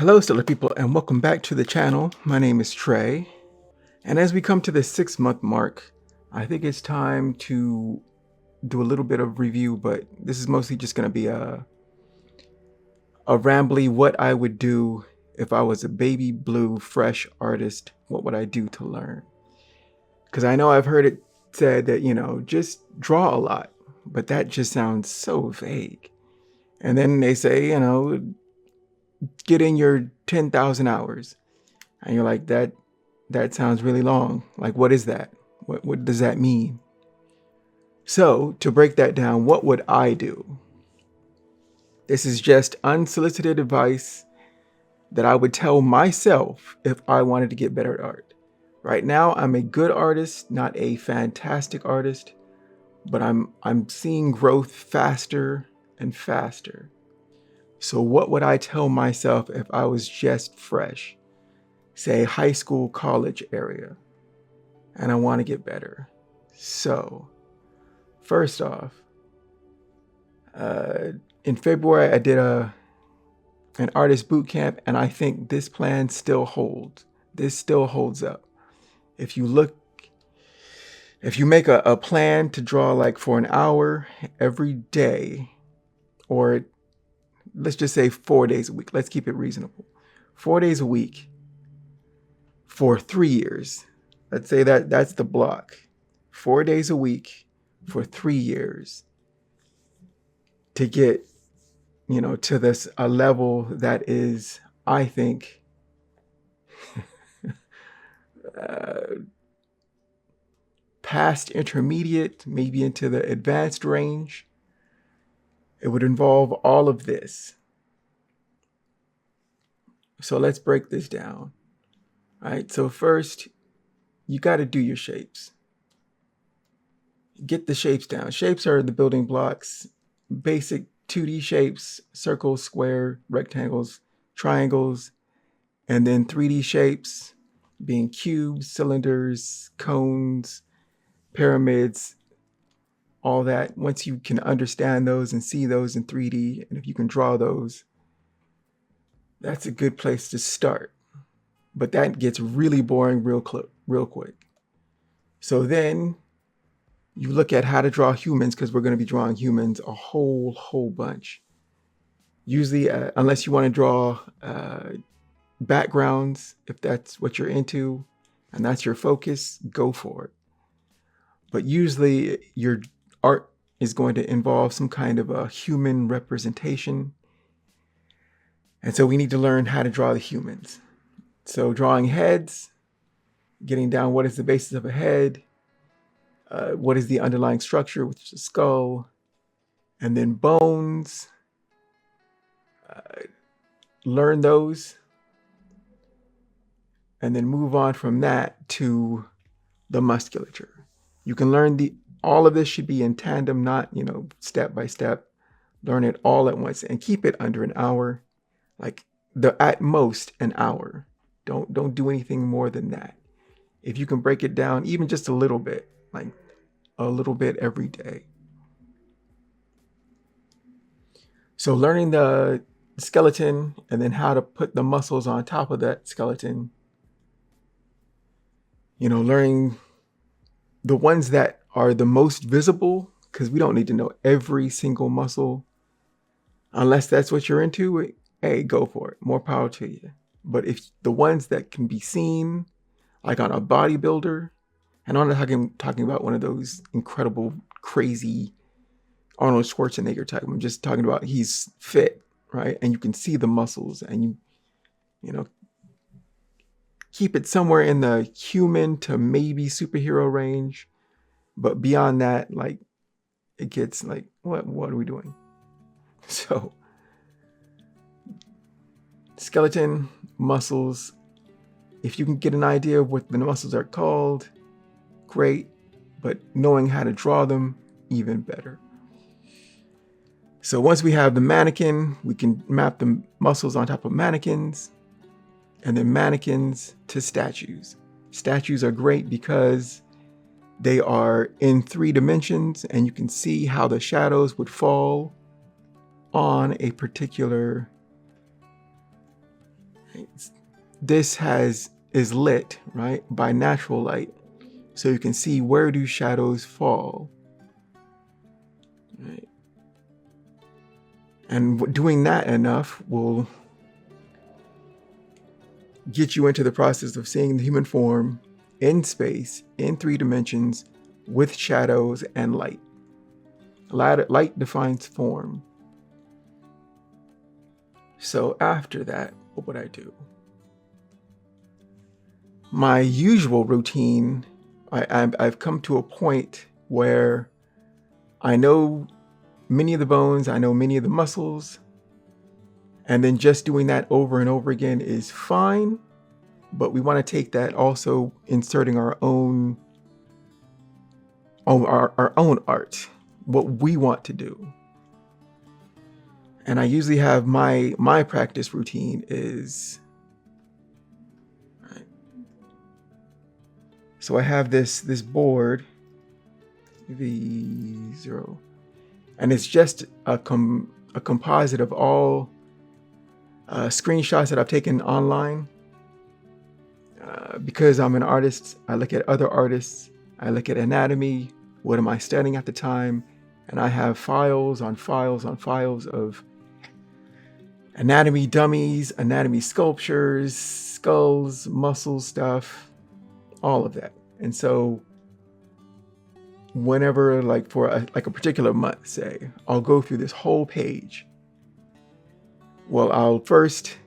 Hello, stellar people, and welcome back to the channel. My name is Trey, and as we come to the 6-month mark, I think it's time to do a little bit of review, but this is mostly just going to be a rambly what I would do if I was a baby blue fresh artist. What would I do to learn? Because I know I've heard it said that, just draw a lot, but that just sounds so vague. And then they say, get in your 10,000 hours. And you're like, that sounds really long. Like, what is that? What does that mean? So to break that down, what would I do? This is just unsolicited advice that I would tell myself if I wanted to get better at art. Right now, I'm a good artist, not a fantastic artist, but I'm seeing growth faster and faster. So what would I tell myself if I was just fresh, say high school, college area, and I want to get better? So first off, in February, I did an artist boot camp, and I think this plan still holds. This still holds up. If you make a plan to draw like for an hour every day, or let's just say 4 days a week. Let's keep it reasonable. 4 days a week for 3 years. Let's say that's the block. 4 days a week for 3 years to get, to this a level that is, I think, past intermediate, maybe into the advanced range. It would involve all of this. So let's break this down. All right, so first, you got to do your shapes. Get the shapes down. Shapes are the building blocks, basic 2D shapes, circles, square, rectangles, triangles, and then 3D shapes being cubes, cylinders, cones, pyramids, all that. Once you can understand those and see those in 3D, and if you can draw those, that's a good place to start. But that gets really boring real quick. So then you look at how to draw humans, because we're going to be drawing humans a whole bunch. Usually, unless you want to draw backgrounds, if that's what you're into and that's your focus, go for it. But usually your art is going to involve some kind of a human representation. And so we need to learn how to draw the humans. So drawing heads, getting down what is the basis of a head, what is the underlying structure, which is a skull, and then bones. Learn those, and then move on from that to the musculature. You can learn all of this should be in tandem, not, step by step. Learn it all at once and keep it under an hour, like at most an hour. Don't do anything more than that. If you can break it down even just a little bit, like a little bit every day. So learning the skeleton and then how to put the muscles on top of that skeleton. Learning the ones that are the most visible, because we don't need to know every single muscle. Unless that's what you're into, hey, go for it. More power to you. But if the ones that can be seen, like on a bodybuilder, and I'm not talking about one of those incredible, crazy Arnold Schwarzenegger type. I'm just talking about he's fit, right? And you can see the muscles, and you keep it somewhere in the human to maybe superhero range. But beyond that, like, it gets like, what are we doing? So skeleton, muscles. If you can get an idea of what the muscles are called, great. But knowing how to draw them, even better. So once we have the mannequin, we can map the muscles on top of mannequins, and then mannequins to statues. Statues are great because they are in 3 dimensions, and you can see how the shadows would fall on a particular Right? This is lit, right, by natural light. So you can see where do shadows fall. Right? And doing that enough will get you into the process of seeing the human form in space, in 3 dimensions, with shadows and light. Light defines form. So after that, what would I do? My usual routine, I've come to a point where I know many of the bones, I know many of the muscles, and then just doing that over and over again is fine. But we want to take that also inserting our own art, what we want to do. And I usually have my practice routine is, right. So I have this board, V0, and it's just a composite of all screenshots that I've taken online. Because I'm an artist, I look at other artists, I look at anatomy, what am I studying at the time, and I have files on files on files of anatomy dummies, anatomy sculptures, skulls, muscle stuff, all of that. And so whenever, like for a particular month, say, I'll go through this whole page. Well, I'll first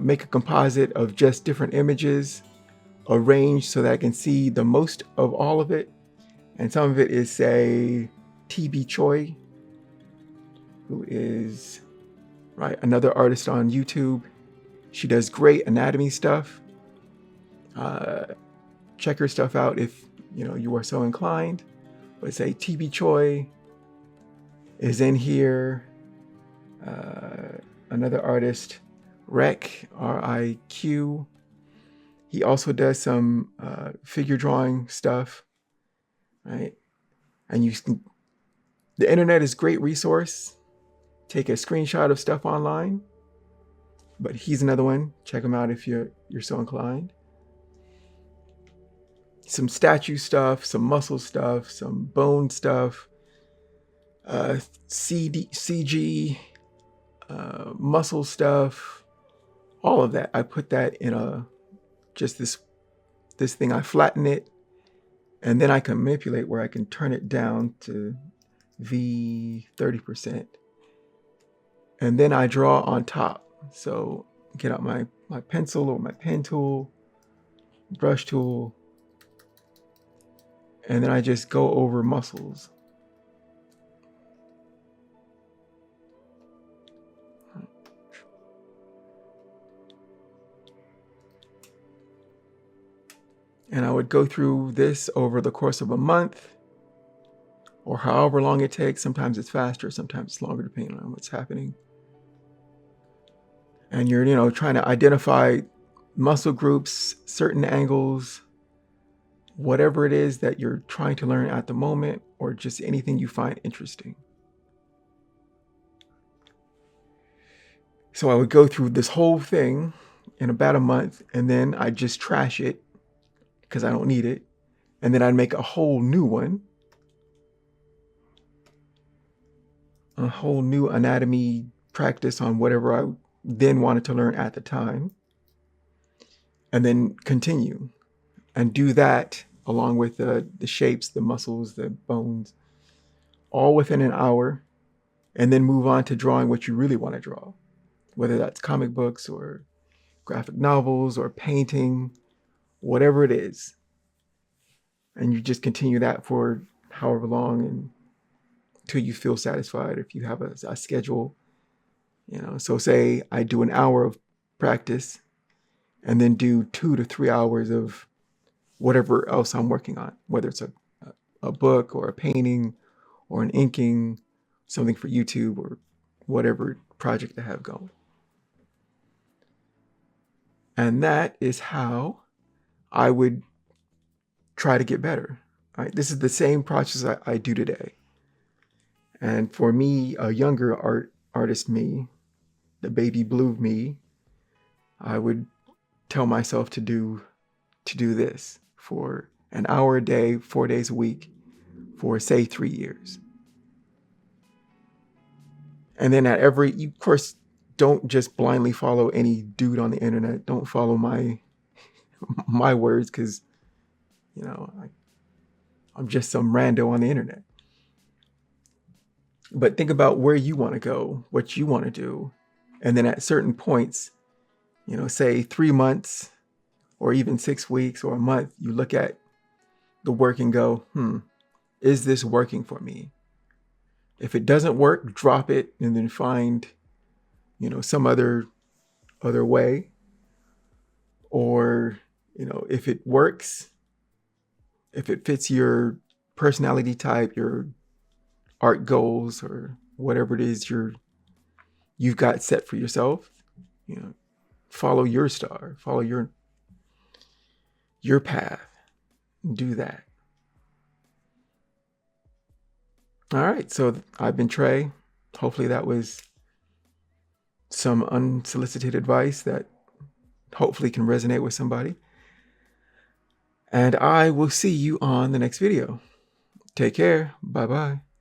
make a composite of just different images arranged so that I can see the most of all of it. And some of it is, say, TB Choi, who is another artist on YouTube. She does great anatomy stuff. Check her stuff out if you are so inclined. But say TB Choi is in here. Another artist, Rek, R-I-Q. He also does some figure drawing stuff, right? And the internet is a great resource. Take a screenshot of stuff online. But he's another one. Check him out if you're so inclined. Some statue stuff, some muscle stuff, some bone stuff, CG, muscle stuff, all of that. I put that in just this thing. I flatten it, and then I can manipulate where I can turn it down to V30%. And then I draw on top. So get out my pencil or my pen tool, brush tool, and then I just go over muscles. And I would go through this over the course of a month or however long it takes. Sometimes it's faster, sometimes it's longer, depending on what's happening. And you're, trying to identify muscle groups, certain angles, whatever it is that you're trying to learn at the moment, or just anything you find interesting. So I would go through this whole thing in about a month, and then I'd just trash it because I don't need it. And then I'd make a whole new one, a whole new anatomy practice on whatever I then wanted to learn at the time, and then continue and do that along with the shapes, the muscles, the bones, all within an hour, and then move on to drawing what you really want to draw, whether that's comic books or graphic novels or painting, whatever it is. And you just continue that for however long until you feel satisfied. If you have a schedule, so say I do an hour of practice and then do 2 to 3 hours of whatever else I'm working on, whether it's a book or a painting or an inking, something for YouTube or whatever project I have going. And that is how I would try to get better. Right? This is the same process I do today. And for me, a younger artist me, the baby blue me, I would tell myself to do this for an hour a day, 4 days a week, for say 3 years. And then you of course don't just blindly follow any dude on the internet. Don't follow my words, because I'm just some rando on the internet. But think about where you want to go, what you want to do. And then at certain points, say 3 months or even 6 weeks or a month, you look at the work and go, is this working for me? If it doesn't work, drop it and then find, some other way. Or, if it works, if it fits your personality type, your art goals, or whatever it is you've got set for yourself, follow your star, follow your path, and do that. All right, so I've been Trey. Hopefully that was some unsolicited advice that hopefully can resonate with somebody. And I will see you on the next video. Take care. Bye-bye.